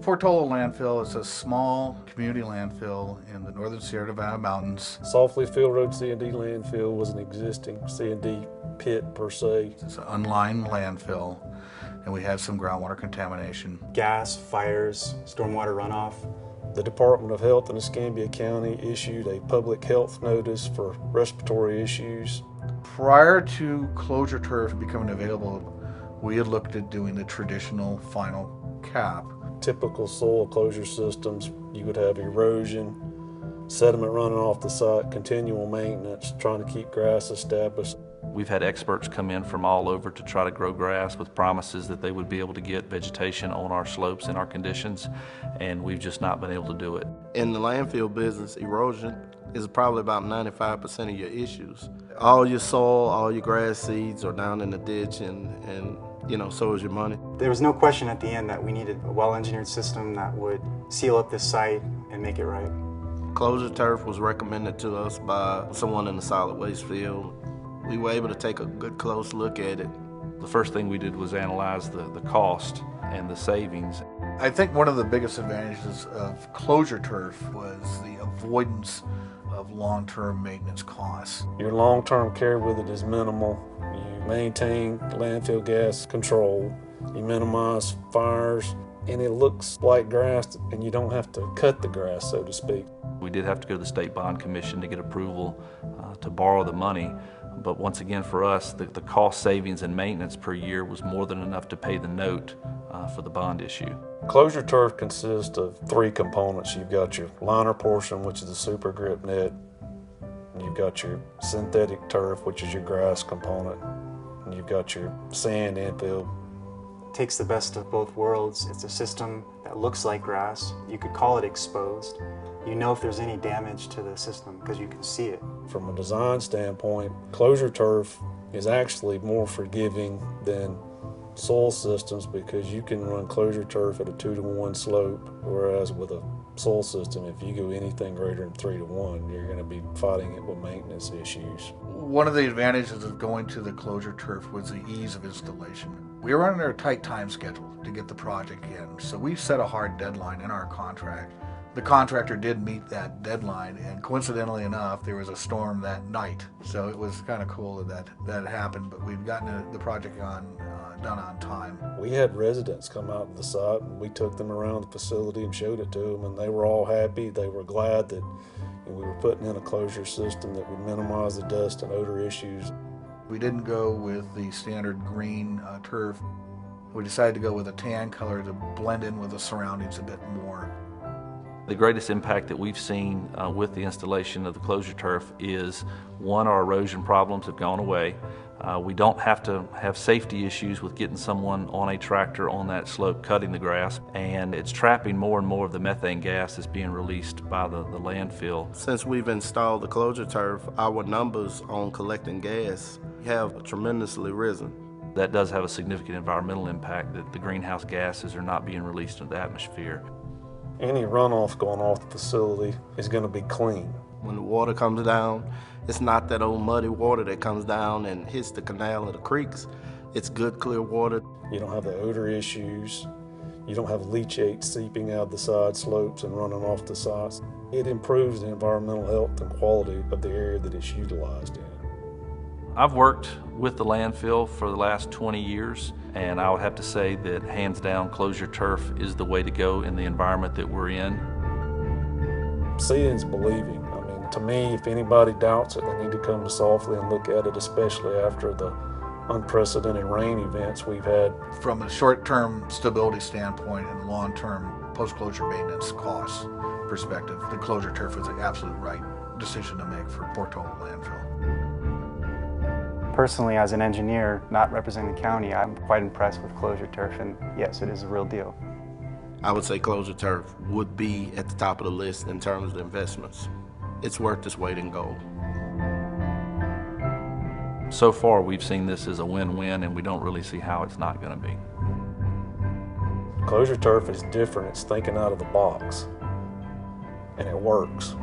Portola landfill is a small community landfill in the northern Sierra Nevada mountains. Softly Field Road C&D landfill was an existing C&D pit per se. It's an unlined landfill, and we had some groundwater contamination. Gas, fires, stormwater runoff. The Department of Health in Escambia County issued a public health notice for respiratory issues. Prior to SolarTurf becoming available, we had looked at doing the traditional final cap. Typical soil closure systems, you would have erosion, sediment running off the site, continual maintenance, trying to keep grass established. We've had experts come in from all over to try to grow grass with promises that they would be able to get vegetation on our slopes in our conditions, and we've just not been able to do it. In the landfill business, erosion is probably about 95% of your issues. All your soil, all your grass seeds are down in the ditch, and so is your money. There was no question at the end that we needed a well-engineered system that would seal up this site and make it right. SolarTurf was recommended to us by someone in the solid waste field. We were able to take a good close look at it. The first thing we did was analyze the cost and the savings. I think one of the biggest advantages of SolarTurf was the avoidance of long-term maintenance costs. Your long-term care with it is minimal. You maintain landfill gas control, you minimize fires, and it looks like grass, and you don't have to cut the grass, so to speak. We did have to go to the State Bond Commission to get approval to borrow the money, but once again for us, the cost savings and maintenance per year was more than enough to pay the note for the bond issue. SolarTurf consists of three components. You've got your liner portion, which is the super grip net. You've got your synthetic turf, which is your grass component. And you've got your sand infill. It takes the best of both worlds. It's a system that looks like grass. You could call it exposed. You know if there's any damage to the system because you can see it. From a design standpoint, SolarTurf is actually more forgiving than soil systems because you can run SolarTurf at a 2-to-1 slope, whereas with a soil system, if you go anything greater than 3-to-1, you're going to be fighting it with maintenance issues. One of the advantages of going to the SolarTurf was the ease of installation. We were under a tight time schedule to get the project in, so we set a hard deadline in our contract. The contractor did meet that deadline, and coincidentally enough, there was a storm that night. So it was kind of cool that happened, but we've gotten the project done on time. We had residents come out to the site, and we took them around the facility and showed it to them, and they were all happy. They were glad that we were putting in a closure system that would minimize the dust and odor issues. We didn't go with the standard green turf. We decided to go with a tan color to blend in with the surroundings a bit more. The greatest impact that we've seen with the installation of the SolarTurf is, one, our erosion problems have gone away. We don't have to have safety issues with getting someone on a tractor on that slope cutting the grass, and it's trapping more and more of the methane gas that's being released by the landfill. Since we've installed the SolarTurf, our numbers on collecting gas have tremendously risen. That does have a significant environmental impact, that the greenhouse gases are not being released into the atmosphere. Any runoff going off the facility is going to be clean. When the water comes down, it's not that old muddy water that comes down and hits the canal or the creeks. It's good, clear water. You don't have the odor issues. You don't have leachate seeping out the side slopes and running off the sides. It improves the environmental health and quality of the area that it's utilized in. I've worked with the landfill for the last 20 years, and I would have to say that hands down SolarTurf is the way to go in the environment that we're in. Seeing's believing. I mean, to me, if anybody doubts it, they need to come to Softly and look at it, especially after the unprecedented rain events we've had. From a short-term stability standpoint and long-term post-closure maintenance costs perspective, the SolarTurf is the absolute right decision to make for Portola landfill. Personally, as an engineer, not representing the county, I'm quite impressed with SolarTurf, and yes, it is a real deal. I would say SolarTurf would be at the top of the list in terms of investments. It's worth its weight in gold. So far, we've seen this as a win-win, and we don't really see how it's not going to be. SolarTurf is different. It's thinking out of the box, and it works.